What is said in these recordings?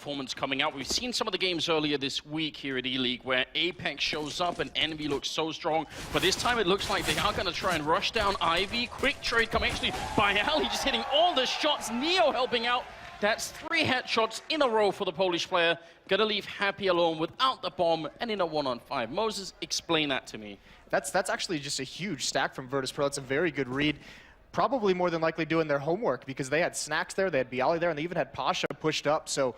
performance coming out. We've seen some of the games earlier this week here at eLeague where Apex shows up and Envy looks so strong. But this time it looks like they are going to try and rush down Ivy. Quick trade coming. Actually, EnVyUs just hitting all the shots. Neo helping out. That's 3 headshots in a row for the Polish player. Gonna leave Happy alone without the bomb and in a 1-on-5. Moses, explain that to me. That's actually just a huge stack from Virtus.pro. It's a very good read. Probably more than likely doing their homework because they had Snacks there, they had byali there, and they even had Pasha pushed up. So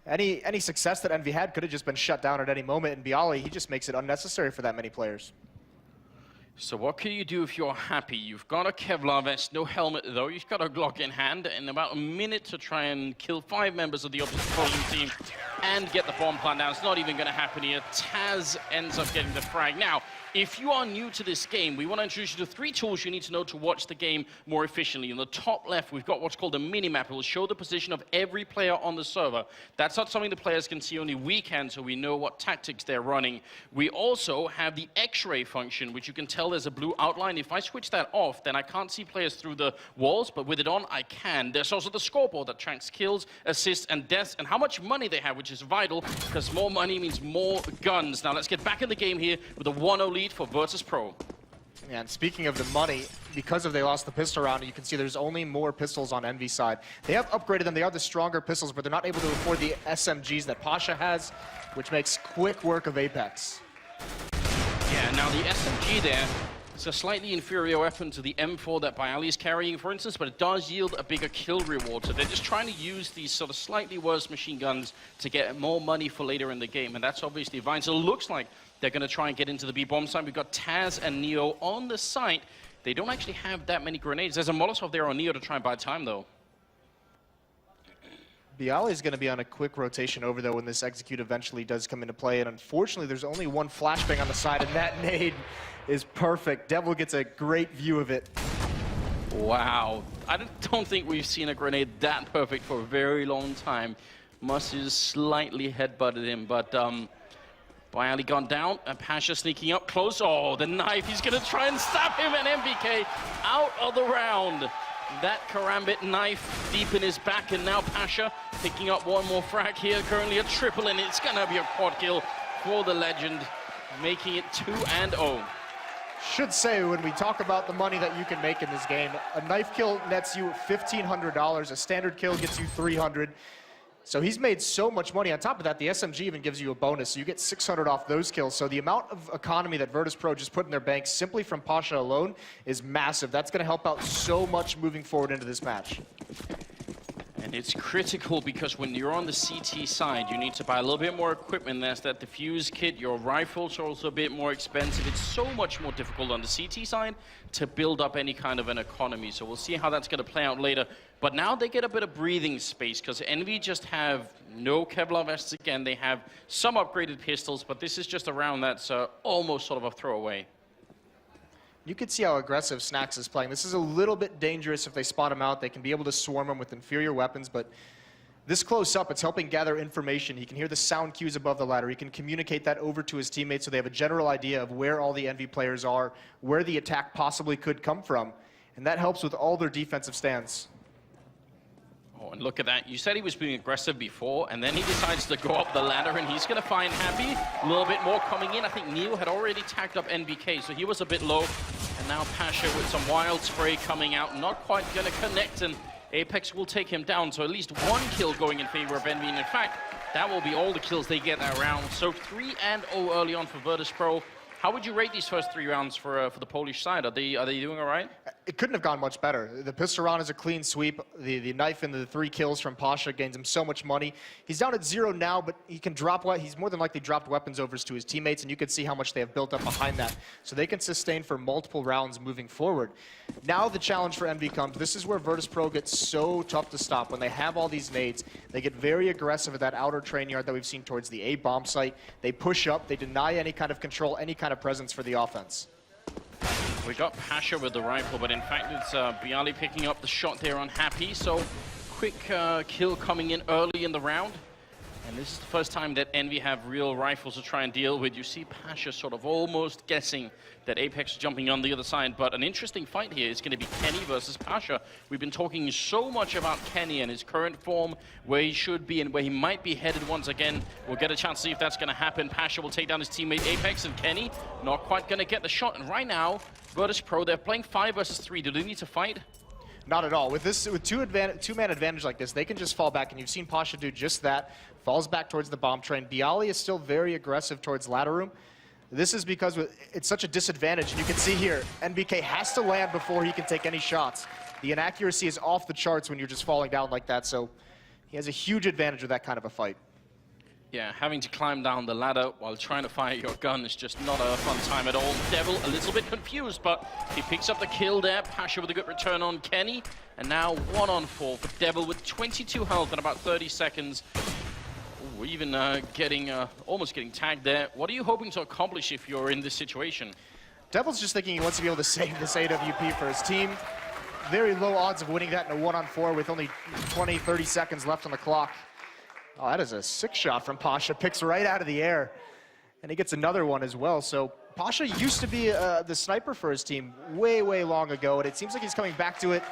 any success that Envy had could have just been shut down at any moment. And byali, he just makes it unnecessary for that many players. So what can you do if you're Happy? You've got a Kevlar vest, no helmet though. You've got a Glock in hand and about a minute to try and kill 5 members of the opposing team and get the bomb plant down. It's not even going to happen here. Taz ends up getting the frag. Now, if you are new to this game, we want to introduce you to 3 tools you need to know to watch the game more efficiently. In the top left, we've got what's called a mini-map. It will show the position of every player on the server. That's not something the players can see, only we can, so we know what tactics they're running. We also have the X-ray function, which you can tell there's a blue outline. If I switch that off, then I can't see players through the walls, but with it on, I can. There's also the scoreboard that tracks kills, assists, and deaths, and how much money they have, which is vital, because more money means more guns. Now, let's get back in the game here with a 1-0 lead for Virtus.pro. Yeah, and speaking of the money, because they lost the pistol round, you can see there's only more pistols on Envy's side. They have upgraded them. They are the stronger pistols, but they're not able to afford the SMGs that Pasha has, which makes quick work of Apex. Yeah, now the SMG there, it's a slightly inferior weapon to the M4 that byali is carrying, for instance, but it does yield a bigger kill reward. So they're just trying to use these sort of slightly worse machine guns to get more money for later in the game, and that's obviously fine. So it looks like they're going to try and get into the B-bomb site. We've got Taz and Neo on the site. They don't actually have that many grenades. There's a Molotov there on Neo to try and buy time, though. byali is going to be on a quick rotation over, though, when this execute eventually does come into play. And unfortunately, there's only one flashbang on the side, and that nade is perfect. Devil gets a great view of it. Wow. I don't think we've seen a grenade that perfect for a very long time. Must have slightly headbutted him, but byali gone down, and Pasha sneaking up close. Oh, the knife. He's going to try and stab him, and MBK out of the round. That karambit knife deep in his back, and now Pasha picking up one more frag here. Currently a triple, and it's going to be a quad kill for the legend, making it 2-0. Should say, when we talk about the money that you can make in this game, a knife kill nets you $1,500, a standard kill gets you $300. So he's made so much money. On top of that, the SMG even gives you a bonus, so you get 600 off those kills. So the amount of economy that Virtus.pro just put in their bank simply from Pasha alone is massive. That's going to help out so much moving forward into this match. And it's critical because when you're on the CT side, you need to buy a little bit more equipment. There's that diffuse kit. Your rifles are also a bit more expensive. It's so much more difficult on the CT side to build up any kind of an economy. So we'll see how that's going to play out later. But now they get a bit of breathing space because Envy just have no Kevlar vests again. They have some upgraded pistols, but this is just a round that's almost sort of a throwaway. You can see how aggressive Snacks is playing. This is a little bit dangerous if they spot him out. They can be able to swarm him with inferior weapons, but this close up, it's helping gather information. He can hear the sound cues above the ladder. He can communicate that over to his teammates so they have a general idea of where all the Envy players are, where the attack possibly could come from, and that helps with all their defensive stands. Oh, and look at that. You said he was being aggressive before, and then he decides to go up the ladder, and he's going to find Happy. A little bit more coming in. I think Neil had already tagged up NBK, so he was a bit low. And now Pasha with some wild spray coming out. Not quite going to connect, and Apex will take him down. So at least one kill going in favor of Envy. And in fact, that will be all the kills they get that round. So 3-0 early on for Virtus.pro. How would you rate these first 3 rounds for the Polish side? Are they doing all right? It couldn't have gone much better. The pistol round is a clean sweep. The knife and the 3 kills from Pasha gains him so much money. He's down at 0 now, but he can drop what he's more than likely dropped weapons over to his teammates, and you can see how much they have built up behind that. So they can sustain for multiple rounds moving forward. Now the challenge for Envy comes. This is where Virtus.pro gets so tough to stop. When they have all these nades, they get very aggressive at that outer train yard that we've seen towards the A bomb site. They push up. They deny any kind of control, any kind of presence for the offense. We got Pasha with the rifle, but in fact it's byali picking up the shot there on Happy. So quick kill coming in early in the round. And this is the first time that Envy have real rifles to try and deal with. You see Pasha sort of almost guessing that Apex is jumping on the other side, but an interesting fight here is going to be Kenny versus Pasha. We've been talking so much about Kenny and his current form, where he should be and where he might be headed once again. We'll get a chance to see if that's going to happen. Pasha will take down his teammate Apex, and Kenny not quite going to get the shot. And right now, Virtus.pro, they're playing 5 versus 3. Do they need to fight? Not at all. With two-man advantage like this, they can just fall back, and you've seen Pasha do just that. Falls back towards the bomb train. Bialy is still very aggressive towards ladder room. This is because it's such a disadvantage, and you can see here, NBK has to land before he can take any shots. The inaccuracy is off the charts when you're just falling down like that, so he has a huge advantage with that kind of a fight. Yeah, having to climb down the ladder while trying to fire your gun is just not a fun time at all. Devil a little bit confused, but he picks up the kill there. Pasha with a good return on Kenny, and now 1-on-4 for Devil with 22 health in about 30 seconds. Ooh, even almost getting tagged there. What are you hoping to accomplish if you're in this situation? Devil's just thinking he wants to be able to save this AWP for his team. Very low odds of winning that in a 1-on-4 with only 20, 30 seconds left on the clock. Oh, that is a sick shot from Pasha. Picks right out of the air. And he gets another one as well. So Pasha used to be the sniper for his team way, way long ago. And it seems like he's coming back to it.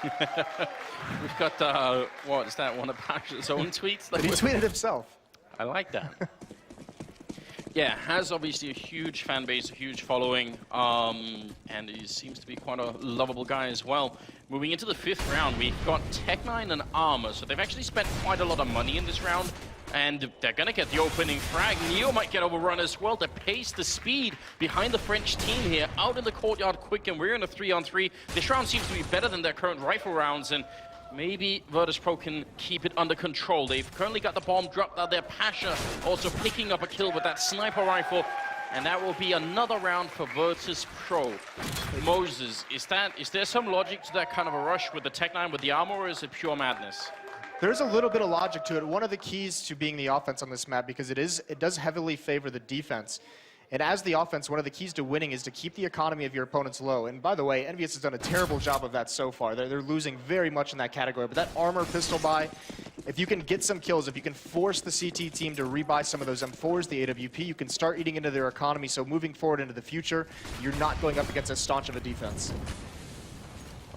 We've got, what is that, one of Pasha's own tweets? But he tweeted himself. I like that. Yeah, has obviously a huge fan base, a huge following, and he seems to be quite a lovable guy as well. Moving into the 5th round, we've got Tech9 and Armor, so they've actually spent quite a lot of money in this round, and they're going to get the opening frag. Neo might get overrun as well. The pace, the speed behind the French team here, out in the courtyard quick, and we're in a 3-on-3. This round seems to be better than their current rifle rounds, and maybe Virtus.pro can keep it under control. They've currently got the bomb dropped out there. Pasha also picking up a kill with that sniper rifle. And that will be another round for Virtus.pro. Moses, is there some logic to that kind of a rush with the Tech9 with the armor, or is it pure madness? There's a little bit of logic to it. One of the keys to being the offense on this map, because it does heavily favor the defense. And as the offense, one of the keys to winning is to keep the economy of your opponents low. And by the way, EnVyUs has done a terrible job of that so far. They're losing very much in that category. But that armor pistol buy, if you can get some kills, if you can force the CT team to rebuy some of those M4s, the AWP, you can start eating into their economy. So moving forward into the future, you're not going up against as staunch of a defense.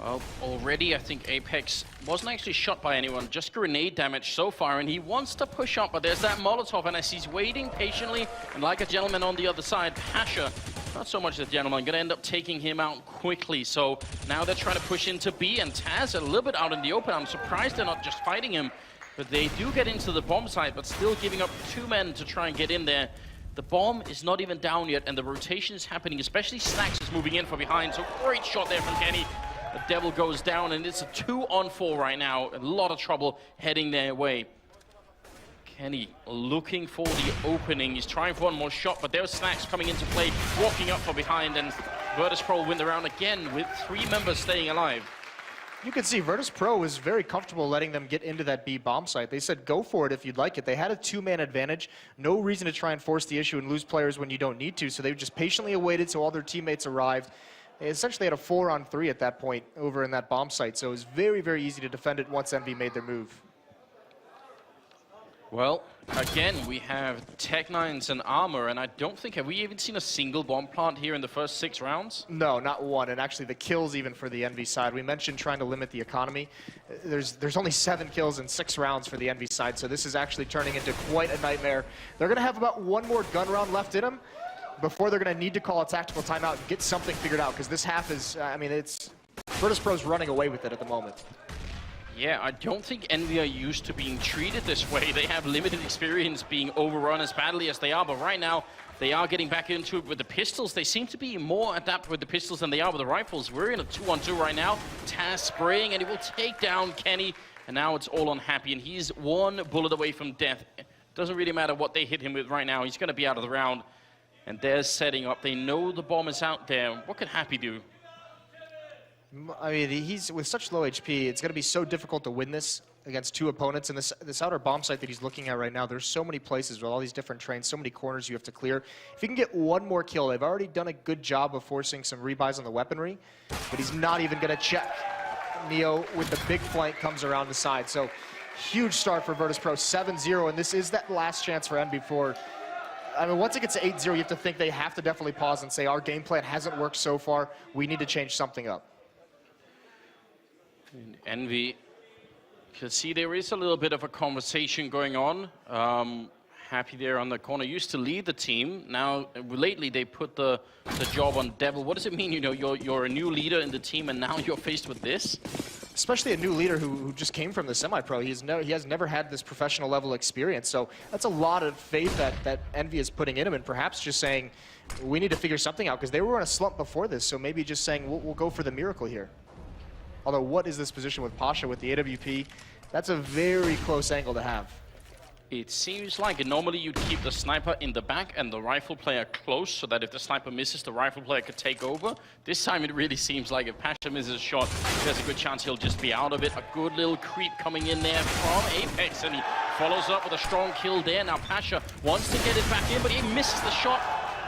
Well, already I think Apex wasn't actually shot by anyone, just grenade damage so far, and he wants to push up, but there's that Molotov, and as he's waiting patiently, and like a gentleman on the other side, Pasha, not so much the gentleman, gonna end up taking him out quickly. So now they're trying to push into B, and Taz a little bit out in the open. I'm surprised they're not just fighting him, but they do get into the bomb site, but still giving up 2 men to try and get in there. The bomb is not even down yet, and the rotation is happening, especially Snacks is moving in from behind, so great shot there from Kenny. The Devil goes down, and it's a 2-on-4 right now. A lot of trouble heading their way. Kenny looking for the opening. He's trying for one more shot, but there's Snacks coming into play, walking up from behind, and Virtus.pro win the round again with 3 members staying alive. You can see Virtus.pro was very comfortable letting them get into that B bomb site. They said, go for it if you'd like it. They had a 2-man advantage. No reason to try and force the issue and lose players when you don't need to. So they just patiently awaited till all their teammates arrived. They essentially had a 4-on-3 at that point over in that bomb site. So it was very, very easy to defend it once Envy made their move. Well, again, we have Tech9s and armor, and I don't think, have we even seen a single bomb plant here in the first 6 rounds? No, not one, and actually the kills even for the Envy side. We mentioned trying to limit the economy. There's only 7 kills in 6 rounds for the Envy side, so this is actually turning into quite a nightmare. They're going to have about 1 more gun round left in them before they're going to need to call a tactical timeout and get something figured out, because this half is, I mean, it's Virtus.pro's running away with it at the moment. Yeah, I don't think Envy are used to being treated this way. They have limited experience being overrun as badly as they are, but right now they are getting back into it with the pistols. They seem to be more adept with the pistols than they are with the rifles. We're in a 2-on-2 right now. Taz spraying, and he will take down Kenny, and now it's all on Happy, and he's 1 bullet away from death. Doesn't really matter what they hit him with right now. He's going to be out of the round, and they're setting up. They know the bomb is out there. What can Happy do? I mean, he's with such low HP, it's going to be so difficult to win this against 2 opponents. And this outer bomb site that he's looking at right now, there's so many places with all these different trains, so many corners you have to clear. If he can get 1 more kill, they've already done a good job of forcing some rebuys on the weaponry, but he's not even going to check. Neo with the big flank comes around the side. So Huge start for Virtus.pro, 7-0, and this is that last chance for EnVy before. I mean, once it gets to 8-0, you have to think they have to definitely pause and say, our game plan hasn't worked so far. We need to change something up. And EnVy, you can see there is a little bit of a conversation going on. Happy there on the corner, used to lead the team. Now, lately, they put the job on Devil. What does it mean, you know, you're a new leader in the team and now you're faced with this? Especially a new leader who just came from the semi-pro. He has never had this professional level experience. So that's a lot of faith that EnVy is putting in him, and perhaps just saying, we need to figure something out, because they were in a slump before this. So maybe just saying, we'll go for the miracle here. Although, what is this position with Pasha with the AWP? That's a very close angle to have. It seems like normally you'd keep the sniper in the back and the rifle player close, so that if the sniper misses, the rifle player could take over. This time it really seems like if Pasha misses a shot, there's a good chance he'll just be out of it. A good little creep coming in there from Apex, and he follows up with a strong kill there. Now Pasha wants to get it back in, but he misses the shot.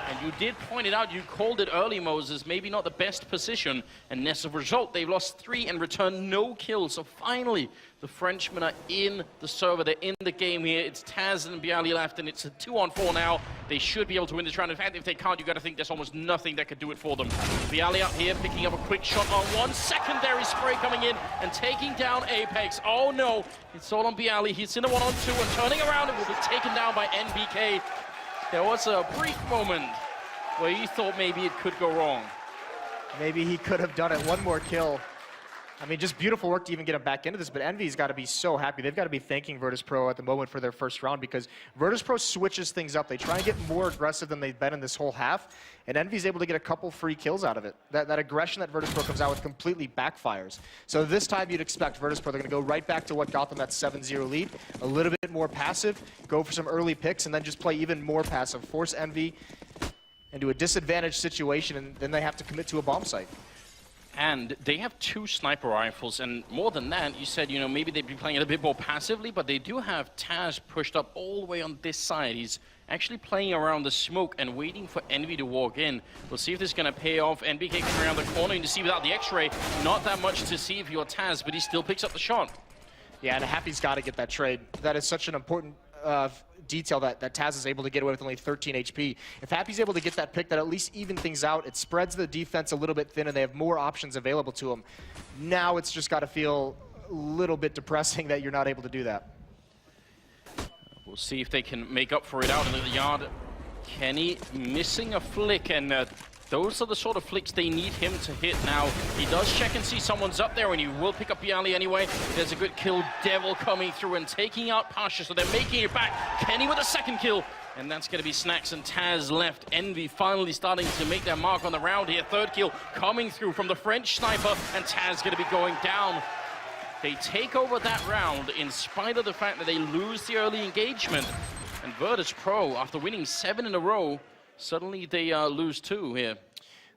And you did point it out, you called it early, Moses, maybe not the best position. And as a result, they've lost 3 and returned no kills. So finally, the Frenchmen are in the server, they're in the game here. It's Taz and Bialy left, and it's a 2-on-4 now. They should be able to win this round. In fact, if they can't, you got to think there's almost nothing that could do it for them. Bialy up here, picking up a quick shot on one. Secondary spray coming in and taking down Apex. Oh no, it's all on Bialy. He's in a 1-on-2 and turning around and will be taken down by NBK. There was a brief moment where you thought maybe it could go wrong. Maybe he could have done it. One more kill. I mean, just beautiful work to even get him back into this, but EnVy's got to be so happy. They've got to be thanking Virtus.pro at the moment for their first round, because Virtus.pro switches things up. They try and get more aggressive than they've been in this whole half, and EnVy's able to get a couple free kills out of it. That aggression that Virtus.pro comes out with completely backfires. So this time you'd expect Virtus.pro, they're going to go right back to what got them that 7-0 lead, a little bit more passive, go for some early picks, and then just play even more passive, force EnVy into a disadvantaged situation, and then they have to commit to a bomb site. And they have 2 sniper rifles, and more than that, you said, you know, maybe they'd be playing it a bit more passively, but they do have Taz pushed up all the way on this side. He's actually playing around the smoke and waiting for EnVy to walk in. We'll see if this is going to pay off. NBK coming around the corner, you can see without the X-ray, not that much to see if you're Taz, but he still picks up the shot. Yeah, and Happy's got to get that trade. That is such an important detail that Taz is able to get away with only 13 HP. If Happy's able to get that pick, that at least even things out. It spreads the defense a little bit thin, and they have more options available to them. Now it's just got to feel a little bit depressing that you're not able to do that. We'll see if they can make up for it out in the yard. Kenny missing a flick, and those are the sort of flicks they need him to hit now. He does check and see someone's up there, and he will pick up Bialy anyway. There's a good kill. Devil coming through and taking out Pasha, so they're making it back. Kenny with a second kill, and that's going to be Snacks and Taz left. EnVy finally starting to make their mark on the round here. Third kill coming through from the French sniper, and Taz going to be going down. They take over that round in spite of the fact that they lose the early engagement. And Virtus.pro, after winning 7 in a row, suddenly they lose 2 here.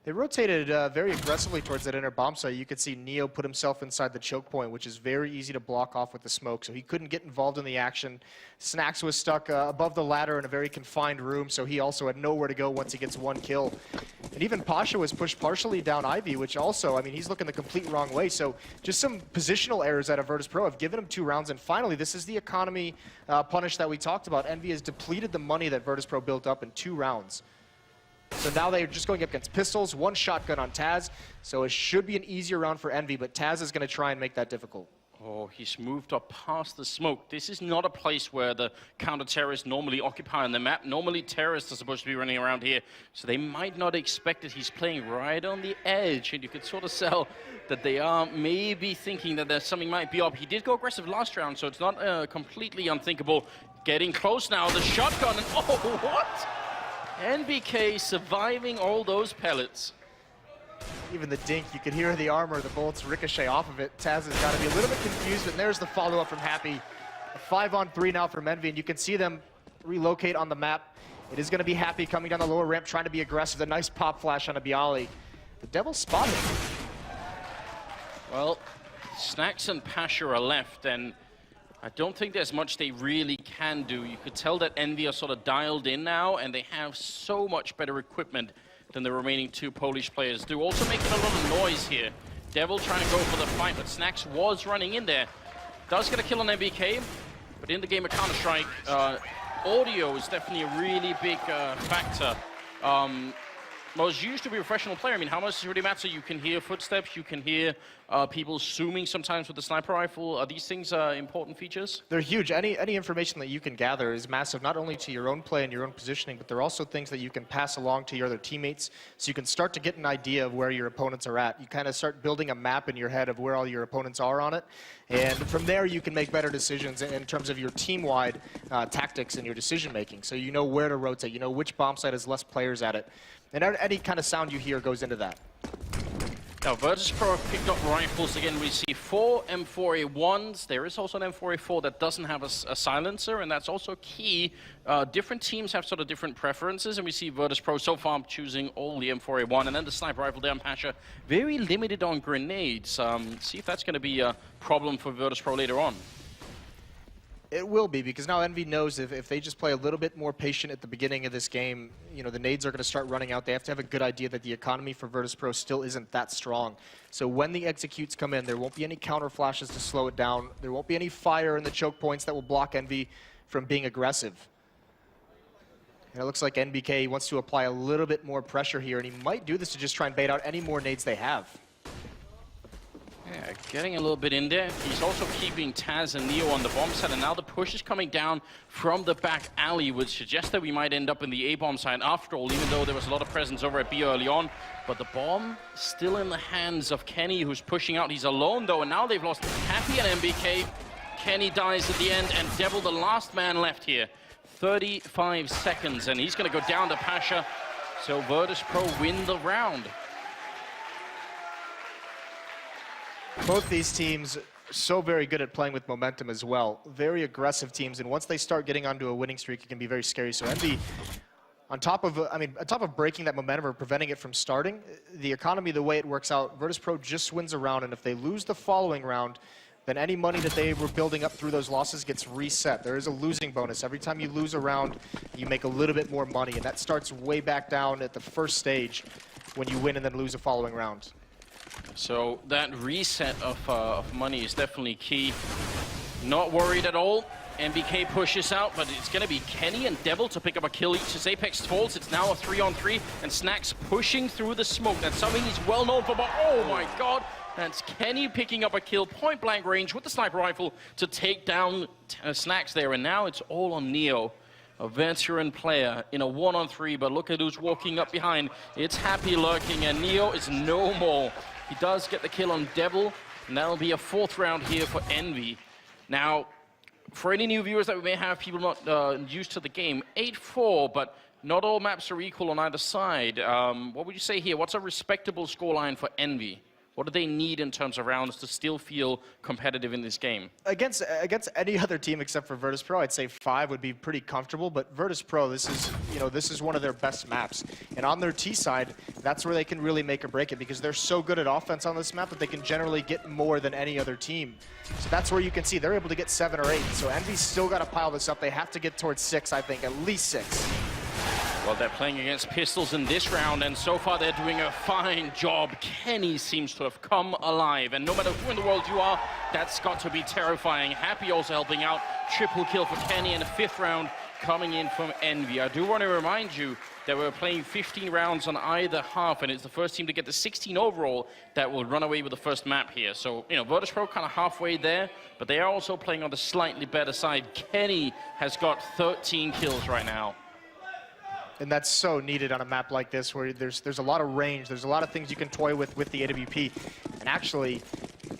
They rotated very aggressively towards that inner bomb site. You could see Neo put himself inside the choke point, which is very easy to block off with the smoke, so he couldn't get involved in the action. Snacks was stuck above the ladder in a very confined room, so he also had nowhere to go once he gets 1 kill. And even Pasha was pushed partially down Ivy, which also, I mean, he's looking the complete wrong way. So just some positional errors out of Virtus.pro have given him 2 rounds. And finally, this is the economy punish that we talked about. EnVy has depleted the money that Virtus.pro built up in 2 rounds. So now they're just going up against pistols, 1 shotgun on Taz. So it should be an easier round for EnVy, but Taz is going to try and make that difficult. Oh, he's moved up past the smoke. This is not a place where the counter-terrorists normally occupy on the map. Normally, terrorists are supposed to be running around here, so they might not expect that he's playing right on the edge, and you could sort of tell that they are maybe thinking that there's something might be up. He did go aggressive last round, so it's not completely unthinkable. Getting close now, the shotgun, and oh, what? NBK surviving all those pellets. Even the dink, you could hear the armor, the bullets ricochet off of it. Taz has got to be a little bit confused, and there's the follow-up from Happy. A 5-on-3 now from EnVy, and you can see them relocate on the map. It is going to be Happy coming down the lower ramp, trying to be aggressive. A nice pop flash on a Bialy. The Devil spotted. Well, Snacks and Pasha are left, and I don't think there's much they really can do. You could tell that EnVy are sort of dialed in now, and they have so much better equipment than the remaining 2 Polish players do. Also making a lot of noise here. Devil trying to go for the fight, but Snacks was running in there. Does get a kill on MBK, but in the game of Counter-Strike, audio is definitely a really big factor. Most used to be a professional player. I mean, how much does it really matter? You can hear footsteps, you can hear people zooming sometimes with the sniper rifle. Are these things important features? They're huge. Any information that you can gather is massive, not only to your own play and your own positioning, but they're also things that you can pass along to your other teammates, so you can start to get an idea of where your opponents are at. You kind of start building a map in your head of where all your opponents are on it, and from there you can make better decisions in terms of your team-wide tactics and your decision-making. So you know where to rotate, you know which bomb site has less players at it. And any kind of sound you hear goes into that. Now, Virtus.pro picked up rifles again. We see 4 M4A1s. There is also an M4A4 that doesn't have a silencer, and that's also key. Different teams have sort of different preferences, and we see Virtus.pro so far choosing all the M4A1, and then the sniper rifle there on Pasha. Very limited on grenades. See if that's going to be a problem for Virtus.pro later on. It will be, because now Envy knows if they just play a little bit more patient at the beginning of this game, you know, the nades are going to start running out. They have to have a good idea that the economy for Virtus.pro still isn't that strong. So when the executes come in, there won't be any counter flashes to slow it down. There won't be any fire in the choke points that will block Envy from being aggressive. And it looks like NBK wants to apply a little bit more pressure here, and he might do this to just try and bait out any more nades they have. Yeah, getting a little bit in there. He's also keeping Taz and Neo on the bomb side, and now the push is coming down from the back alley, which suggests that we might end up in the A-bomb side after all, even though there was a lot of presence over at B early on. But the bomb still in the hands of Kenny, who's pushing out. He's alone, though, and now they've lost Happy and MBK. Kenny dies at the end, and Devil, the last man left here. 35 seconds, and he's going to go down to Pasha. So Virtus.pro win the round. Both these teams so very good at playing with momentum as well. Very aggressive teams, and once they start getting onto a winning streak, it can be very scary. So Envy, on top of breaking that momentum or preventing it from starting, the economy, the way it works out, Virtus.pro just wins a round, and if they lose the following round, then any money that they were building up through those losses gets reset. There is a losing bonus. Every time you lose a round, you make a little bit more money, and that starts way back down at the first stage when you win and then lose a following round. So that reset of money is definitely key. Not worried at all. MBK pushes out, but it's going to be Kenny and Devil to pick up a kill each as Apex falls. It's now a 3-on-3, and Snacks pushing through the smoke. That's something he's well known for, but oh my god, that's Kenny picking up a kill, point blank range with the sniper rifle to take down Snacks there, and now it's all on Neo. A veteran player in a 1-on-3, but look at who's walking up behind. It's Happy lurking, and Neo is no more. He does get the kill on Devil, and that'll be a 4th round here for Envy. Now, for any new viewers that we may have, people not used to the game, 8-4, but not all maps are equal on either side. What would you say here? What's a respectable scoreline for Envy? What do they need in terms of rounds to still feel competitive in this game? Against any other team except for Virtus.pro, I'd say 5 would be pretty comfortable. But Virtus.pro, this is one of their best maps, and on their T side, that's where they can really make or break it, because they're so good at offense on this map that they can generally get more than any other team. So that's where you can see they're able to get 7 or 8. So Envy's still got to pile this up. They have to get towards 6, I think, at least 6. Well, they're playing against pistols in this round, and so far they're doing a fine job. Kenny seems to have come alive, and no matter who in the world you are, that's got to be terrifying. Happy also helping out. Triple kill for Kenny, and a 5th round coming in from Envy. I do want to remind you that we're playing 15 rounds on either half, and it's the first team to get the 16 overall that will run away with the first map here. So, you know, Virtus.pro kind of halfway there, but they are also playing on the slightly better side. Kenny has got 13 kills right now. And that's so needed on a map like this, where there's a lot of range, there's a lot of things you can toy with the AWP. And actually,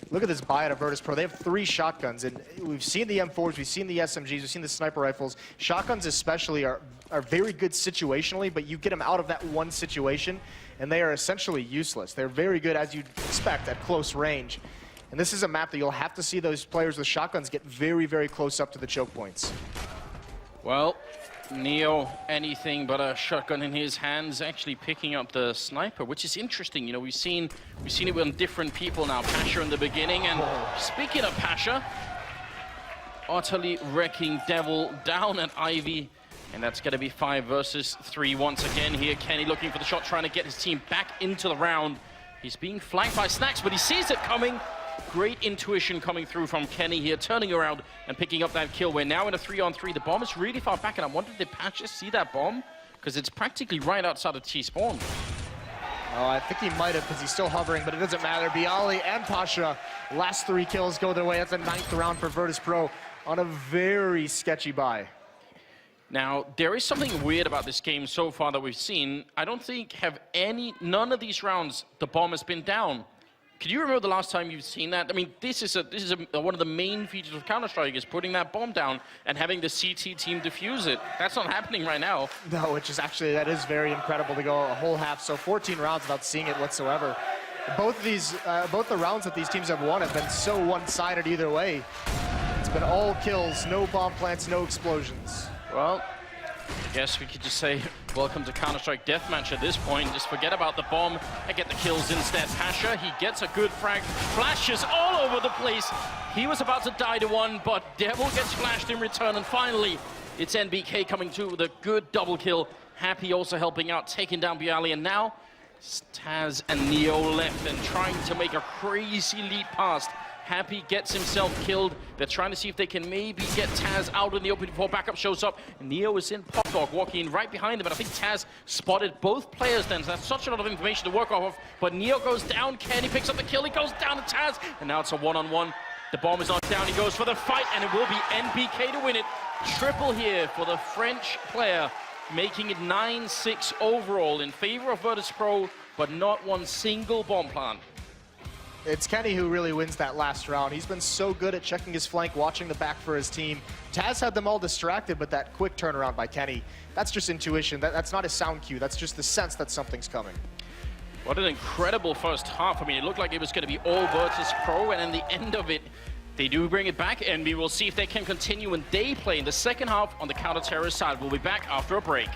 look at this buy out of Virtus.pro. They have 3 shotguns, and we've seen the M4s, we've seen the SMGs, we've seen the sniper rifles. Shotguns especially are very good situationally, but you get them out of that one situation, and they are essentially useless. They're very good, as you'd expect, at close range. And this is a map that you'll have to see those players with shotguns get very, very close up to the choke points. Well, Neo, anything but a shotgun in his hands, actually picking up the sniper, which is interesting. You know, we've seen it with different people now. Pasha in the beginning, and speaking of Pasha, utterly wrecking Devil down at Ivy, and that's going to be 5 versus 3 once again here. Kenny looking for the shot, trying to get his team back into the round. He's being flanked by Snacks, but he sees it coming, Great intuition coming through from Kenny here, turning around and picking up that kill. We're now in a 3-on-3. The bomb is really far back, and I wondered, did Patch see that bomb? Because it's practically right outside of T-spawn. Oh, I think he might have, because he's still hovering, but it doesn't matter. byali and Pasha, last 3 kills go their way. That's the 9th round for Virtus.pro on a very sketchy buy. Now, there is something weird about this game so far that we've seen. I don't think none of these rounds the bomb has been down. Can you remember the last time you've seen that? I mean, this is one of the main features of Counter-Strike is putting that bomb down and having the CT team defuse it. That's not happening right now. No, which is actually, that is very incredible to go a whole half. So 14 rounds without seeing it whatsoever. Both the rounds that these teams have won have been so one-sided either way. It's been all kills, no bomb plants, no explosions. Well, I guess we could just say welcome to Counter-Strike Deathmatch at this point. Just forget about the bomb and get the kills instead. Pasha, he gets a good frag. Flashes all over the place. He was about to die to one, but Devil gets flashed in return. And finally, it's NBK coming through with a good double kill. Happy also helping out, taking down byali. And now, Taz and Neo left and trying to make a crazy leap past. Happy gets himself killed. They're trying to see if they can maybe get Taz out in the open before backup shows up. Neo is in Pop Dog, walking in right behind him, but I think Taz spotted both players then, so that's such a lot of information to work off of. But Neo goes down, Kenny picks up the kill, he goes down to Taz, and now it's a one-on-one. The bomb is not down, he goes for the fight, and it will be NBK to win it. Triple here for the French player, making it 9-6 overall in favor of Virtus.pro, but not one single bomb plant. It's Kenny who really wins that last round. He's been so good at checking his flank, watching the back for his team. Taz had them all distracted, but that quick turnaround by Kenny, that's just intuition. That's not a sound cue. That's just the sense that something's coming. What an incredible first half. I mean, it looked like it was going to be all Virtus.pro, and in the end of it, they do bring it back, and we will see if they can continue when they play in the second half on the counter-terrorist side. We'll be back after a break.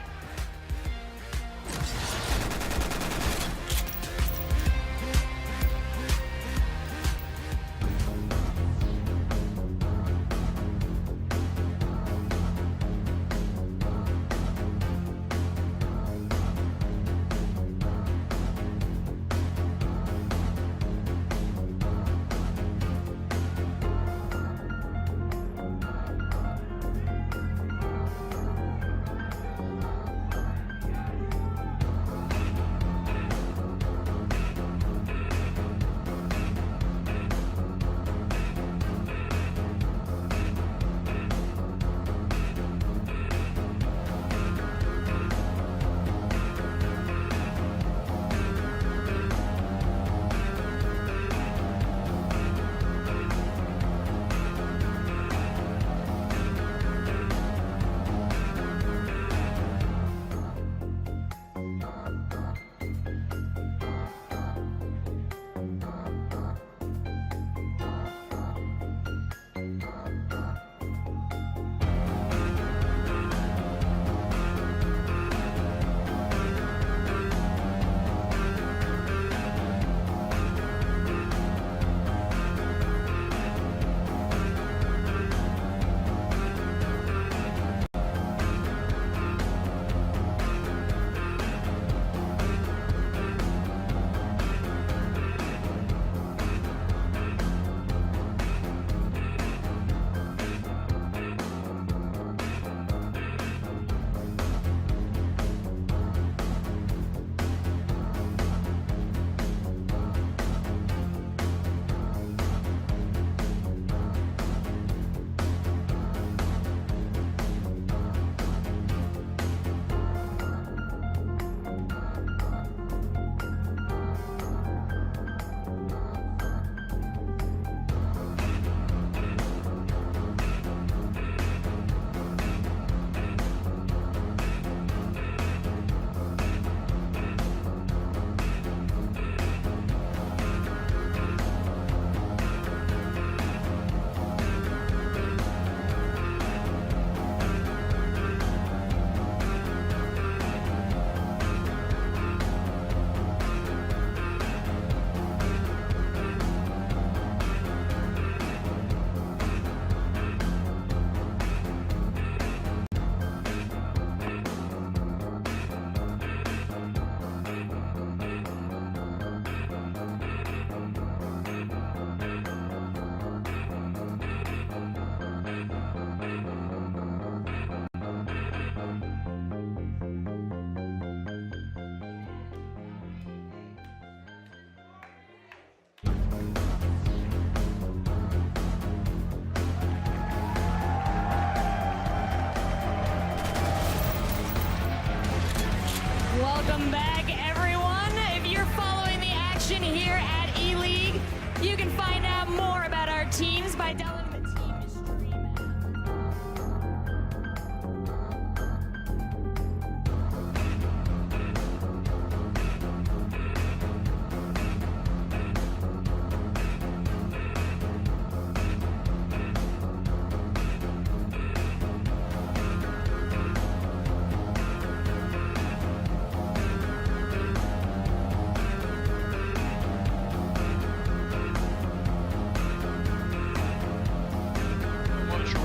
Welcome back, everyone. If you're following the action here at eLeague, you can find out more about our teams by downloading the team stream app.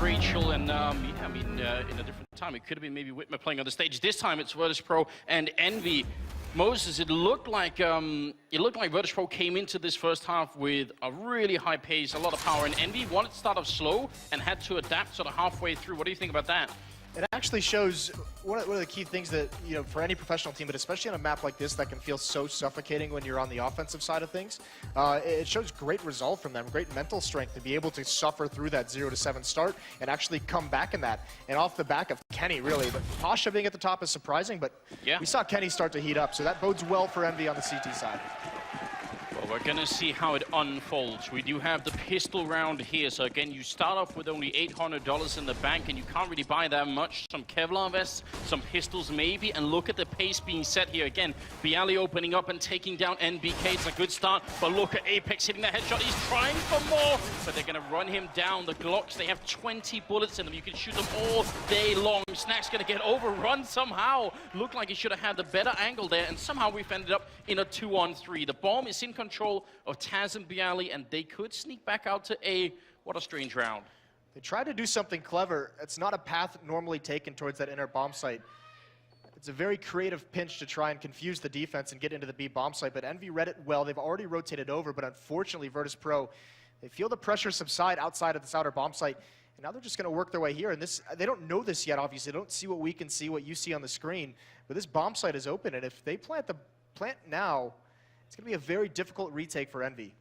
Rachel and yeah, I mean, in a different time, it could have been maybe Whitmer playing on the stage. This time it's Virtus.pro and Envy. Moses, it looked like Virtus.pro came into this first half with a really high pace, a lot of power, and Envy wanted to start off slow and had to adapt sort of halfway through. What do you think about that? It actually shows one of the key things that, you know, for any professional team, but especially on a map like this that can feel so suffocating when you're on the offensive side of things, it shows great resolve from them, great mental strength to be able to suffer through that 0-7 start and actually come back in that. And off the back of Kenny, really. But Pasha being at the top is surprising, but yeah, we saw Kenny start to heat up, so that bodes well for Envy on the CT side. Well, we're gonna see how it unfolds. We do have the pistol round here. So again, you start off with only $800 in the bank, and you can't really buy that much. Some Kevlar vests, some pistols maybe, and look at the pace being set here. Again, Bialy opening up and taking down NBK. It's a good start, but look at Apex hitting that headshot. He's trying for more, but they're gonna run him down. The Glocks, they have 20 bullets in them. You can shoot them all day long. Snack's gonna get overrun somehow. Looked like he should have had the better angle there, and somehow we've ended up in a 2-on-3. The bomb is in control of Taz and Bialy, and they could sneak back out to A. What a strange round. They tried to do something clever. It's not a path normally taken towards that inner bomb site. It's a very creative pinch to try and confuse the defense and get into the B bomb site, but Envy read it well. They've already rotated over, but unfortunately, Virtus.pro, they feel the pressure subside outside of this outer bomb site, and now they're just going to work their way here. And this, they don't know this yet, obviously. They don't see what we can see, what you see on the screen, but this bomb site is open, and if they plant now, it's going to be a very difficult retake for Envy.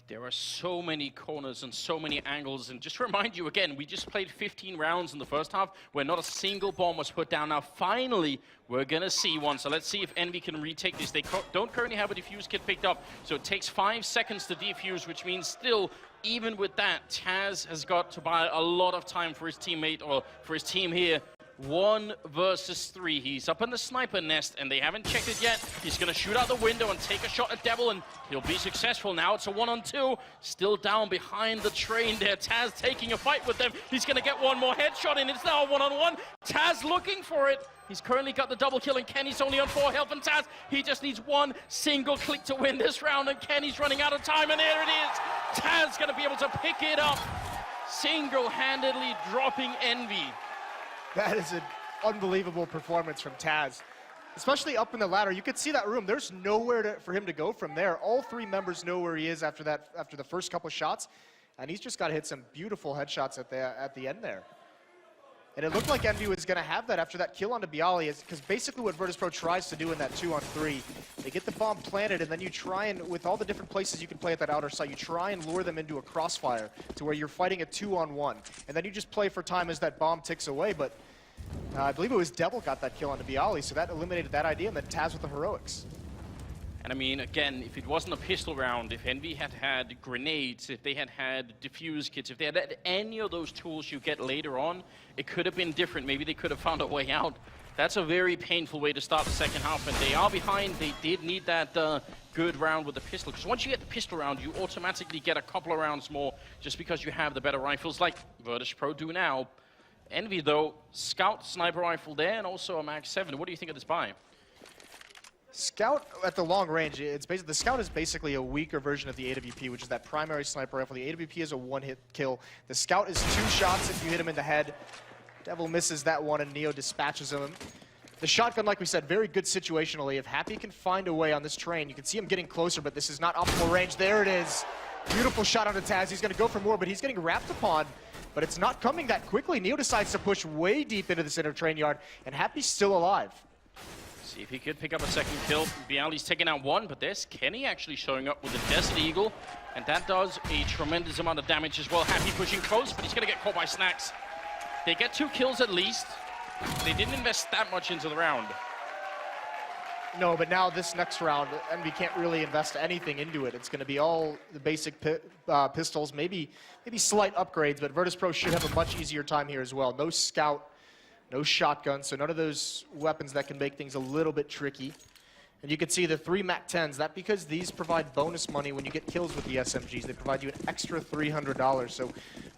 There are so many corners and so many angles, and just to remind you again, we just played 15 rounds in the first half where not a single bomb was put down. Now finally, we're gonna see one, so let's see if Envy can retake this. They don't currently have a defuse kit picked up, so it takes 5 seconds to defuse, which means still, even with that, Taz has got to buy a lot of time for his teammate, or for his team here. 1 versus 3. He's up in the sniper nest, and they haven't checked it yet. He's gonna shoot out the window and take a shot at Devil, and he'll be successful. Now it's a 1-on-2. Still down behind the train there. Taz taking a fight with them. He's gonna get one more headshot in. It's now a 1-on-1. Taz looking for it. He's currently got the double kill, and Kenny's only on 4 health, and Taz, he just needs one single click to win this round, and Kenny's running out of time, and there it is. Taz gonna be able to pick it up, single-handedly dropping Envy. That is an unbelievable performance from Taz, especially up in the ladder. You could see that room. There's nowhere for him to go from there. All 3 members know where he is after the first couple shots, and he's just got to hit some beautiful headshots at the end there. And it looked like Envy was going to have that after that kill onto Bialy, because basically what Virtus.pro tries to do in that 2-on-3, they get the bomb planted, and then you try and, with all the different places you can play at that outer site, you try and lure them into a crossfire to where you're fighting a 2-on-1. And then you just play for time as that bomb ticks away, but I believe it was Devil got that kill onto Bialy, so that eliminated that idea, and then Taz with the heroics. And I mean, again, if it wasn't a pistol round, if Envy had had grenades, if they had had defuse kits, if they had had any of those tools you get later on, it could have been different. Maybe they could have found a way out. That's a very painful way to start the second half, and they are behind. They did need that good round with the pistol, because once you get the pistol round, you automatically get a couple of rounds more just because you have the better rifles, like Virtus.pro do now. Envy, though, Scout sniper rifle there, and also a Mag 7. What do you think of this buy? Scout at the long range, it's basically, the Scout is basically a weaker version of the AWP, which is that primary sniper rifle. The AWP is a 1-hit kill. The Scout is 2 shots if you hit him in the head. Devil misses that one, and Neo dispatches him. The shotgun, like we said, very good situationally. If Happy can find a way on this train, you can see him getting closer, but this is not optimal range. There it is. Beautiful shot onto Taz. He's going to go for more, but he's getting wrapped upon. But it's not coming that quickly. Neo decides to push way deep into the center train yard, and Happy's still alive. See if he could pick up a second kill. Bialy's taking out 1, but there's Kenny actually showing up with the Desert Eagle, and that does a tremendous amount of damage as well. Happy pushing close, but he's going to get caught by Snacks. They get 2 kills at least. They didn't invest that much into the round. No, but now this next round, Envy can't really invest anything into it. It's going to be all the basic pistols, maybe slight upgrades, but Virtus.pro should have a much easier time here as well. No scout, no shotgun, so none of those weapons that can make things a little bit tricky. And you can see the 3 MAC-10s, that because these provide bonus money when you get kills with the SMGs. They provide you an extra $300. So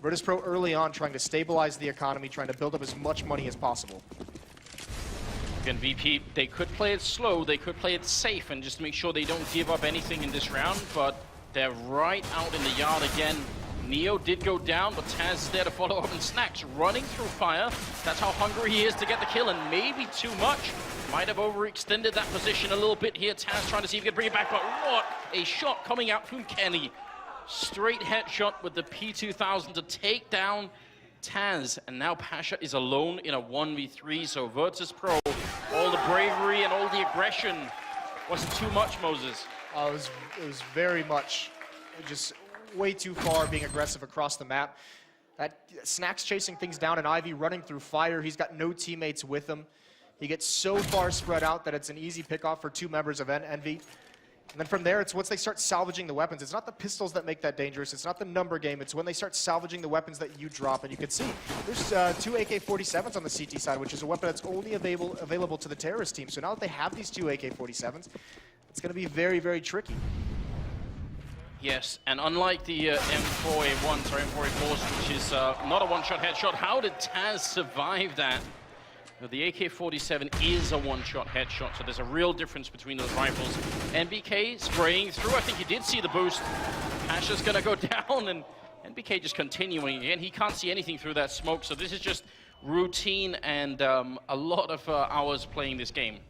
Virtus.pro early on trying to stabilize the economy, trying to build up as much money as possible. Again, VP, they could play it slow, they could play it safe and just make sure they don't give up anything in this round, but they're right out in the yard again. Neo did go down, but Taz is there to follow up, and Snacks running through fire. That's how hungry he is to get the kill, and maybe too much. Might have overextended that position a little bit here. Taz trying to see if he can bring it back, but what a shot coming out from Kenny. Straight headshot with the P2000 to take down Taz, and now Pasha is alone in a 1v3, so Virtus.pro, all the bravery and all the aggression. Was it too much, Moses? It was very much just way too far being aggressive across the map. That Snacks chasing things down, and Ivy running through fire. He's got no teammates with him. He gets so far spread out that it's an easy pickoff for 2 members of Envy. And then from there, it's once they start salvaging the weapons. It's not the pistols that make that dangerous. It's not the number game. It's when they start salvaging the weapons that you drop. And you can see there's 2 AK-47s on the CT side, which is a weapon that's only available to the terrorist team. So now that they have these 2 AK-47s, it's going to be very, very tricky. Yes, and unlike the M4A1s or M4A4s, which is not a one-shot headshot, how did Taz survive that? The AK-47 is a one-shot headshot, so there's a real difference between those rifles. NBK spraying through. I think he did see the boost. Pasha's going to go down, and NBK just continuing again. He can't see anything through that smoke, so this is just routine and a lot of hours playing this game.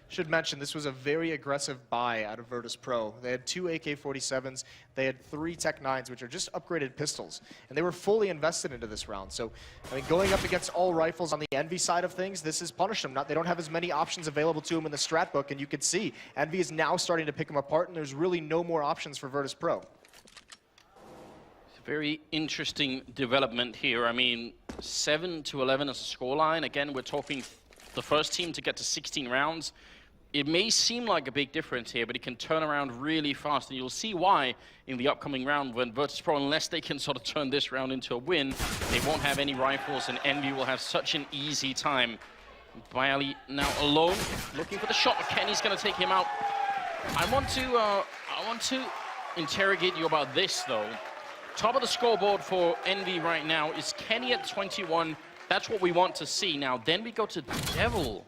Should mention, this was a very aggressive buy out of Virtus.pro. They had 2 AK-47s, they had 3 Tech-9s, which are just upgraded pistols, and they were fully invested into this round. So, I mean, going up against all rifles on the Envy side of things, this has punished them. They don't have as many options available to them in the strat book, and you can see Envy is now starting to pick them apart, and there's really no more options for Virtus.pro. It's a very interesting development here. I mean, 7-11 as a scoreline. Again, we're talking the first team to get to 16 rounds. It may seem like a big difference here, but it can turn around really fast, and you'll see why in the upcoming round when Virtus.pro, unless they can sort of turn this round into a win, they won't have any rifles, and Envy will have such an easy time. Bayali now alone, looking for the shot, but Kenny's going to take him out. I want to interrogate you about this, though. Top of the scoreboard for Envy right now is Kenny at 21. That's what we want to see. Now, then we go to Devil.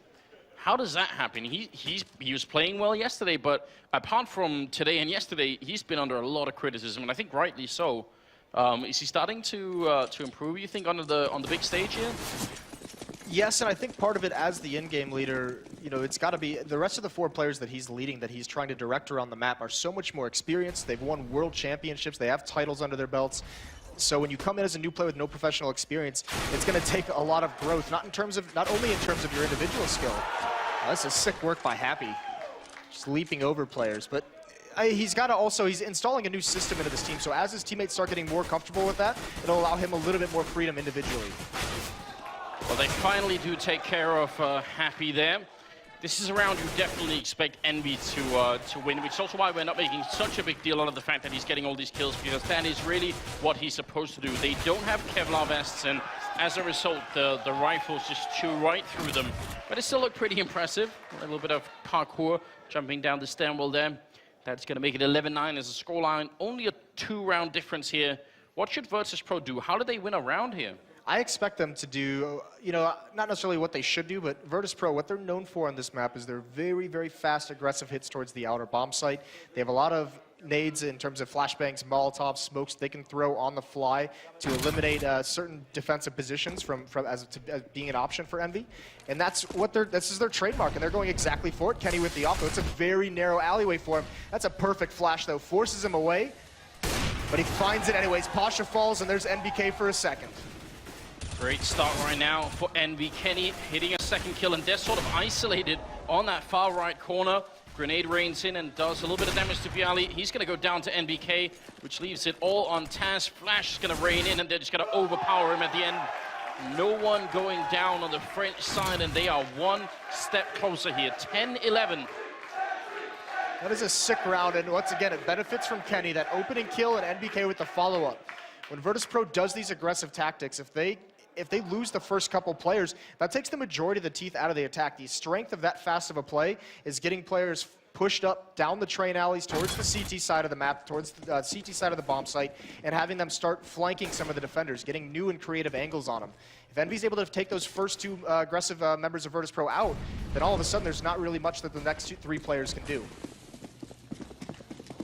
How does that happen? He was playing well yesterday, but apart from today and yesterday, he's been under a lot of criticism, and I think rightly so. Is he starting to improve, you think, on the big stage here? Yes, and I think part of it as the in-game leader, you know, it's got to be the rest of the 4 players that he's leading, that he's trying to direct around the map, are so much more experienced. They've won world championships. They have titles under their belts. So when you come in as a new player with no professional experience, it's going to take a lot of growth, not only in terms of your individual skill. This is sick work by Happy, just leaping over players. But he's installing a new system into this team. So as his teammates start getting more comfortable with that, it'll allow him a little bit more freedom individually. Well, they finally do take care of Happy there. This is a round you definitely expect Envy to win, which is also why we're not making such a big deal out of the fact that he's getting all these kills, because that is really what he's supposed to do. They don't have Kevlar vests, and as a result, the rifles just chew right through them. But it still looked pretty impressive. A little bit of parkour, jumping down the stairwell there. That's going to make it 11-9 as a scoreline. Only a 2-round difference here. What should Virtus.pro do? How do they win a round here? I expect them to do, you know, not necessarily what they should do, but Virtus.pro, what they're known for on this map is their very, very fast, aggressive hits towards the outer bomb site. They have a lot of nades in terms of flashbangs, Molotovs, smokes they can throw on the fly to eliminate certain defensive positions as being an option for Envy. And this is their trademark, and they're going exactly for it. Kenny with the auto. It's a very narrow alleyway for him. That's a perfect flash, though. Forces him away, but he finds it anyways. Pasha falls, and there's NBK for a second. Great start right now for Envy. Kenny hitting a second kill, and they're sort of isolated on that far right corner. Grenade rains in and does a little bit of damage to Bialy. He's going to go down to NBK, which leaves it all on Taz. Flash is going to rain in, and they're just going to overpower him at the end. No one going down on the French side, and they are one step closer here. 10-11 That is a sick round, and once again, it benefits from Kenny, that opening kill and NBK with the follow-up. When Virtus.pro does these aggressive tactics, if they lose the first couple players, that takes the majority of the teeth out of the attack. The strength of that fast of a play is getting players pushed up down the train alleys towards the CT side of the map, towards the CT side of the bomb site, and having them start flanking some of the defenders, getting new and creative angles on them. If EnVy's able to take those first two aggressive members of Virtus.pro out, then all of a sudden there's not really much that the next three players can do.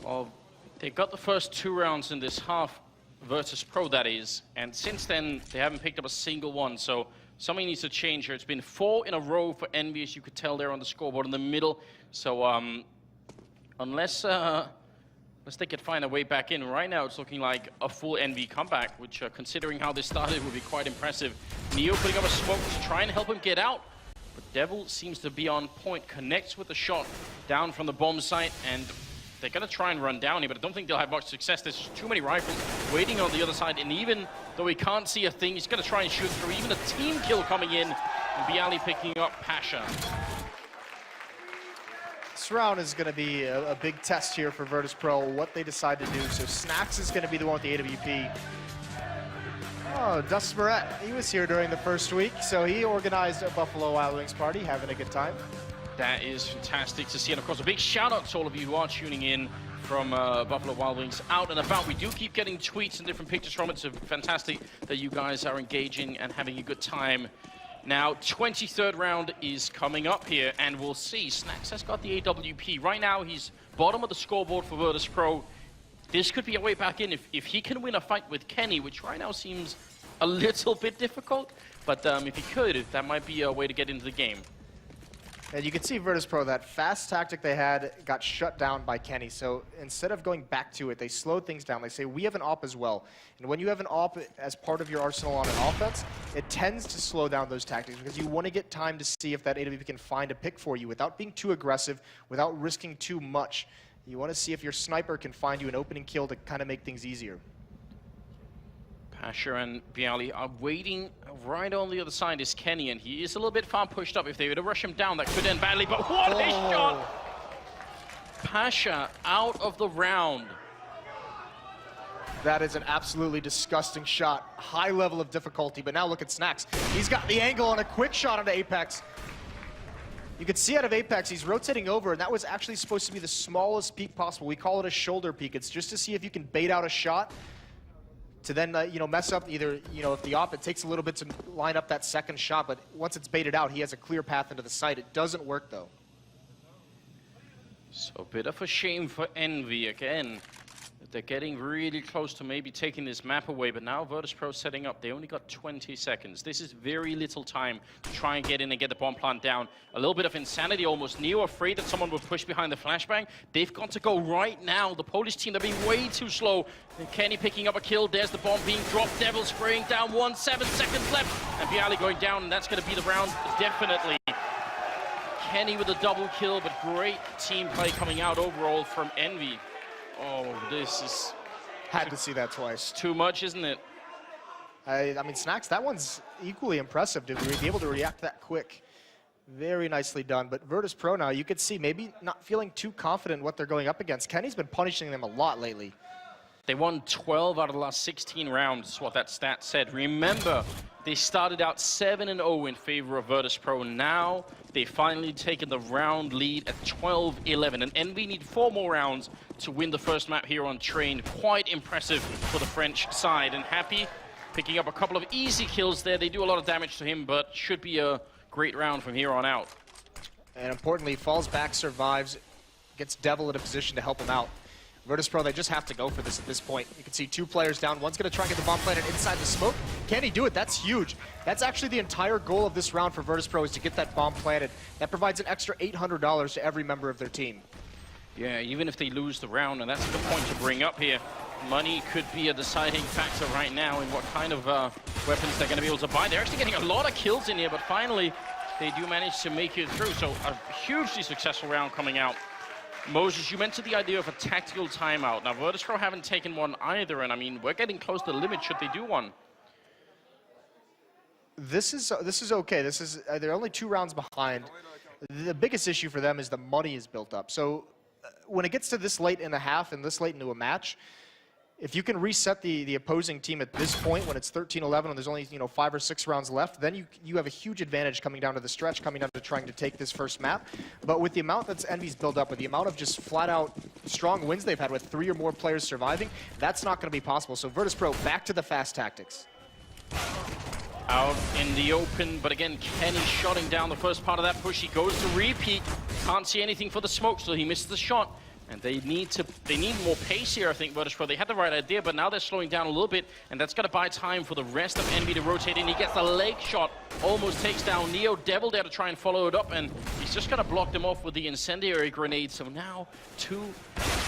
Well, they got the first 2 rounds in this half, Virtus.pro that is, and since then they haven't picked up a single one, so something needs to change here. It's been 4 in a row for EnVy, as you could tell there on the scoreboard in the middle, so unless they could find a way back in, right now it's looking like a full EnVy comeback, which considering how this started would be quite impressive. Neo putting up a smoke to try and help him get out, but Devil seems to be on point, connects with the shot down from the bomb site, and they're going to try and run down here, but I don't think they'll have much success. There's just too many rifles waiting on the other side, and even though he can't see a thing, he's going to try and shoot through. Even a team kill coming in, and EnVyUs picking up Pasha. This round is going to be a big test here for Virtus.pro, what they decide to do. So Snacks is going to be the one with the AWP. Oh, Dust Moret, he was here during the first week, so he organized a Buffalo Wild Wings party, having a good time. That is fantastic to see, and of course a big shout out to all of you who are tuning in from Buffalo Wild Wings out and about. We do keep getting tweets and different pictures from it, so fantastic that you guys are engaging and having a good time. Now, 23rd round is coming up here, and we'll see. Snacks has got the AWP. Right now, he's bottom of the scoreboard for Virtus.pro. This could be a way back in if he can win a fight with Kenny, which right now seems a little bit difficult, but if he could, that might be a way to get into the game. And you can see Virtus.pro, that fast tactic they had got shut down by Kenny. So instead of going back to it, they slowed things down. They say, we have an AWP as well. And when you have an AWP as part of your arsenal on an offense, it tends to slow down those tactics because you want to get time to see if that AWP can find a pick for you without being too aggressive, without risking too much. You want to see if your sniper can find you an opening kill to kind of make things easier. Pasha and EnVyUs are waiting. Right on the other side is Kenny, and he is a little bit far pushed up. If they were to rush him down, that could end badly, but what a shot! Pasha out of the round. That is an absolutely disgusting shot. High level of difficulty, but now look at Snacks. He's got the angle on a quick shot onto Apex. You can see out of Apex, he's rotating over, and that was actually supposed to be the smallest peek possible. We call it a shoulder peek. It's just to see if you can bait out a shot to then, mess up either, if the AWP, it takes a little bit to line up that second shot, but once it's baited out, he has a clear path into the site. It doesn't work, though. So a bit of a shame for EnVy again. They're getting really close to maybe taking this map away, but now Virtus.pro setting up. They only got 20 seconds. This is very little time to try and get in and get the bomb plant down. A little bit of insanity almost. Neo afraid that someone will push behind the flashbang. They've got to go right now. The Polish team, they're being way too slow. And Kenny picking up a kill. There's the bomb being dropped. Devil spraying down. 7 seconds left. And EnVyUs going down, and that's going to be the round, definitely. Kenny with a double kill, but great team play coming out overall from EnVy. Oh, this is... Had to see that twice. Too much, isn't it? I mean, Snacks, that one's equally impressive to be able to react that quick. Very nicely done. But Virtus.pro now, you could see maybe not feeling too confident in what they're going up against. Kenny's been punishing them a lot lately. They won 12 out of the last 16 rounds, is what that stat said. Remember, they started out 7-0 in favor of Virtus.pro. Now, they've finally taken the round lead at 12-11. And EnVy need 4 more rounds to win the first map here on Train. Quite impressive for the French side. And Happy picking up a couple of easy kills there. They do a lot of damage to him, but should be a great round from here on out. And importantly, falls back, survives, gets Devil in a position to help him out. Virtus.pro, they just have to go for this at this point. You can see 2 players down. One's going to try and get the bomb planted inside the smoke. Can he do it? That's huge. That's actually the entire goal of this round for Virtus.pro, is to get that bomb planted. That provides an extra $800 to every member of their team. Yeah, even if they lose the round, and that's the point to bring up here. Money could be a deciding factor right now in what kind of weapons they're going to be able to buy. They're actually getting a lot of kills in here, but finally they do manage to make it through. So a hugely successful round coming out. Moses, you mentioned the idea of a tactical timeout. Now, Virtus.pro haven't taken one either, and I mean, we're getting close to the limit should they do one. This is okay. They're only 2 rounds behind. The biggest issue for them is the money is built up. So when it gets to this late in the half and this late into a match, if you can reset the opposing team at this point when it's 13-11 and there's only 5 or 6 rounds left, then you have a huge advantage coming down to the stretch, coming down to trying to take this first map. But with the amount that's EnVy's built up, with the amount of just flat-out strong wins they've had with 3 or more players surviving, that's not going to be possible. So Virtus.pro back to the fast tactics. Out in the open, but again, Kenny shutting down the first part of that push. He goes to repeat, can't see anything for the smoke, so he misses the shot. And they need more pace here, I think, Virtus.pro. They had the right idea, but now they're slowing down a little bit, and that's got to buy time for the rest of EnVy to rotate in. He gets the leg shot, almost takes down Neo. Devil there to try and follow it up, and he's just got to block them off with the incendiary grenade. So now 2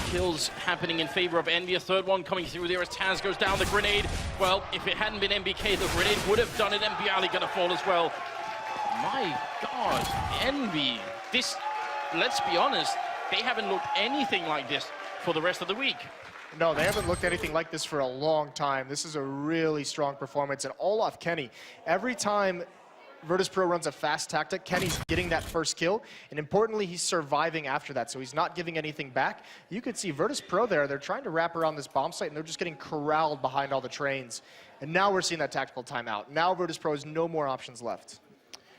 kills happening in favor of EnVy. A third one coming through there as Taz goes down the grenade. Well, if it hadn't been MBK, the grenade would have done it. EnVyUs going to fall as well. My God, EnVy. This, let's be honest, they haven't looked anything like this for the rest of the week. No, they haven't looked anything like this for a long time. This is a really strong performance, and all off Kenny. Every time Virtus.pro runs a fast tactic, Kenny's getting that first kill, and importantly, he's surviving after that, so he's not giving anything back. You could see Virtus.pro there, they're trying to wrap around this bomb site, and they're just getting corralled behind all the trains. And now we're seeing that tactical timeout. Now Virtus.pro has no more options left.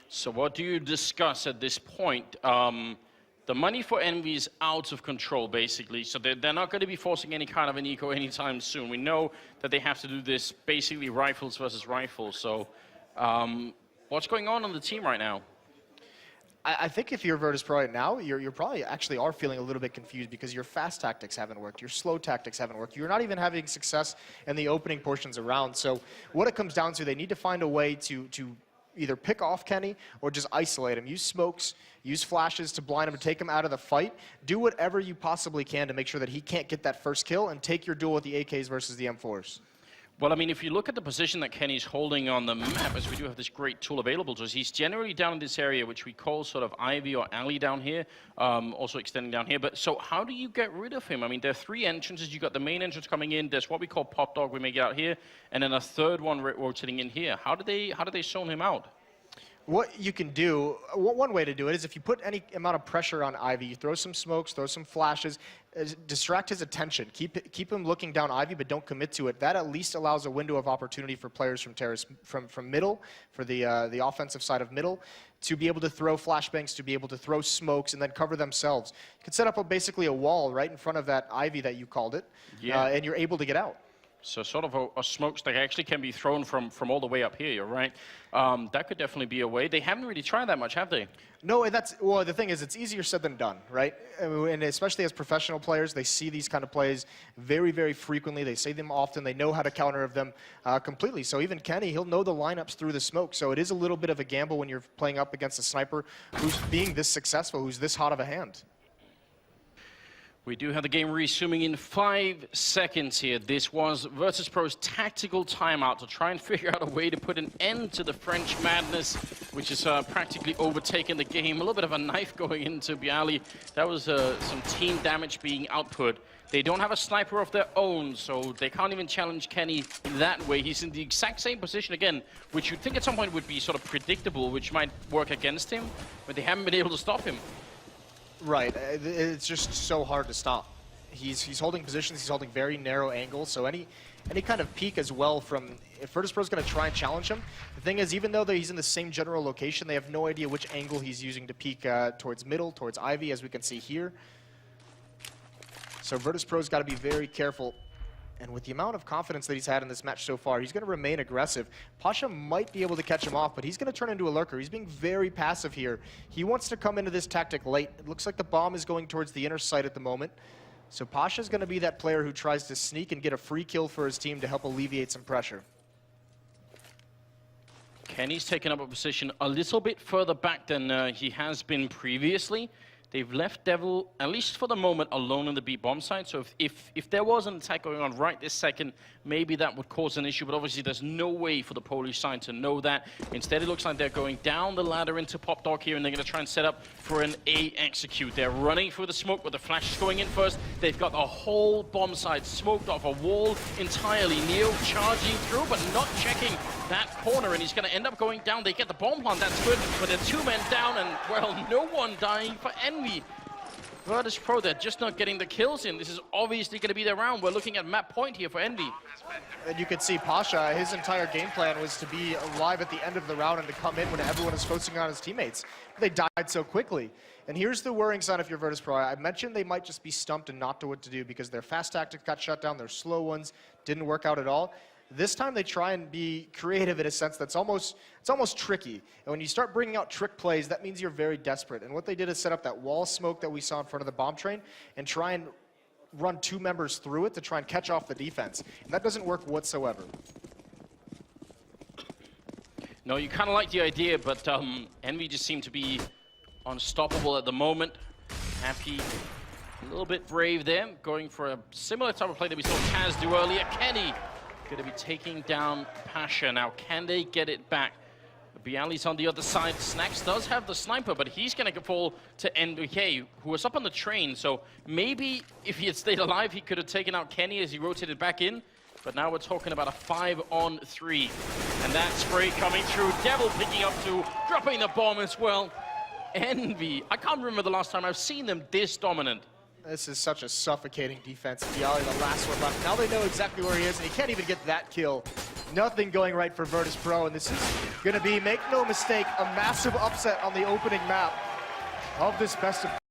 So what do you discuss at this point? The money for EnVy is out of control, basically, so they're not going to be forcing any kind of an eco anytime soon. We know that they have to do this basically rifles versus rifles, so what's going on the team right now? I think if you're Virtus.pro right now, you're probably actually are feeling a little bit confused because your fast tactics haven't worked, your slow tactics haven't worked, you're not even having success in the opening portions around. So what it comes down to, they need to find a way to either pick off Kenny or just isolate him. Use smokes, use flashes to blind him, to take him out of the fight. Do whatever you possibly can to make sure that he can't get that first kill and take your duel with the AKs versus the M4s. Well, I mean, if you look at the position that Kenny's holding on the map, as we do have this great tool available to us, he's generally down in this area, which we call sort of Ivy or Alley down here, also extending down here. But so how do you get rid of him? I mean, there are 3 entrances. You've got the main entrance coming in. There's what we call Pop Dog we may get out here, and then a third one rotating in here. How do they zone him out? What you can do, one way to do it is if you put any amount of pressure on Ivy, you throw some smokes, throw some flashes, distract his attention. Keep him looking down Ivy, but don't commit to it. That at least allows a window of opportunity for players from terrace, from middle, for the offensive side of middle, to be able to throw flashbangs, to be able to throw smokes, and then cover themselves. You can set up basically a wall right in front of that Ivy that you called it, and you're able to get out. So sort of a smokestack actually can be thrown from all the way up here, you're right. That could definitely be a way. They haven't really tried that much, have they? No, and well, the thing is, it's easier said than done, right? And especially as professional players, they see these kind of plays very, very frequently. They see them often. They know how to counter them completely. So even Kenny, he'll know the lineups through the smoke. So it is a little bit of a gamble when you're playing up against a sniper who's being this successful, who's this hot of a hand. We do have the game resuming in 5 seconds here. This was Virtus.pro's tactical timeout to try and figure out a way to put an end to the French madness, which has practically overtaken the game. A little bit of a knife going into Bialy. That was some team damage being output. They don't have a sniper of their own, so they can't even challenge Kenny in that way. He's in the exact same position again, which you'd think at some point would be sort of predictable, which might work against him, but they haven't been able to stop him. Right, it's just so hard to stop. He's holding positions, he's holding very narrow angles, so any kind of peek as well from, if Virtus.pro's going to try and challenge him, the thing is, even though he's in the same general location, they have no idea which angle he's using to peek towards middle, towards Ivy, as we can see here. So Virtus.pro's got to be very careful. And with the amount of confidence that he's had in this match so far, he's going to remain aggressive. Pasha might be able to catch him off, but he's going to turn into a lurker. He's being very passive here. He wants to come into this tactic late. It looks like the bomb is going towards the inner site at the moment. So Pasha's going to be that player who tries to sneak and get a free kill for his team to help alleviate some pressure. Kenny's taken up a position a little bit further back than he has been previously. They've left Devil, at least for the moment, alone in the B bomb site. So if there was an attack going on right this second, maybe that would cause an issue. But obviously, there's no way for the Polish side to know that. Instead, it looks like they're going down the ladder into Pop Dog here, and they're going to try and set up for an A execute. They're running through the smoke with the flashes going in first. They've got the whole bomb site smoked off a wall entirely. Neo charging through, but not checking that corner, and he's going to end up going down. They get the bomb plant, that's good, but they're 2 men down, and, well, no one dying for EnVy. Virtus.pro, they're just not getting the kills in. This is obviously going to be their round. We're looking at map point here for Envy. And you can see Pasha, his entire game plan was to be alive at the end of the round and to come in when everyone is focusing on his teammates. They died so quickly. And here's the worrying sign if you're Virtus.pro. I mentioned they might just be stumped and not know what to do because their fast tactics got shut down, their slow ones didn't work out at all. This time they try and be creative in a sense that's almost tricky. And when you start bringing out trick plays, that means you're very desperate. And what they did is set up that wall smoke that we saw in front of the bomb train and try and run 2 members through it to try and catch off the defense. And that doesn't work whatsoever. No, you kind of like the idea, but Envy just seem to be unstoppable at the moment. Happy, a little bit brave there, going for a similar type of play that we saw Kaz do earlier. Kenny going to be taking down Pasha. Now, can they get it back? Bialy's on the other side. Snacks does have the sniper, but he's going to fall to NBK, who was up on the train. So maybe if he had stayed alive, he could have taken out Kenny as he rotated back in. But now we're talking about a 5-on-3. And that spray coming through. Devil picking up 2, dropping the bomb as well. Envy, I can't remember the last time I've seen them this dominant. This is such a suffocating defense. Bialy, the last one left. Now they know exactly where he is, and he can't even get that kill. Nothing going right for Virtus.pro, and this is going to be, make no mistake, a massive upset on the opening map of this best of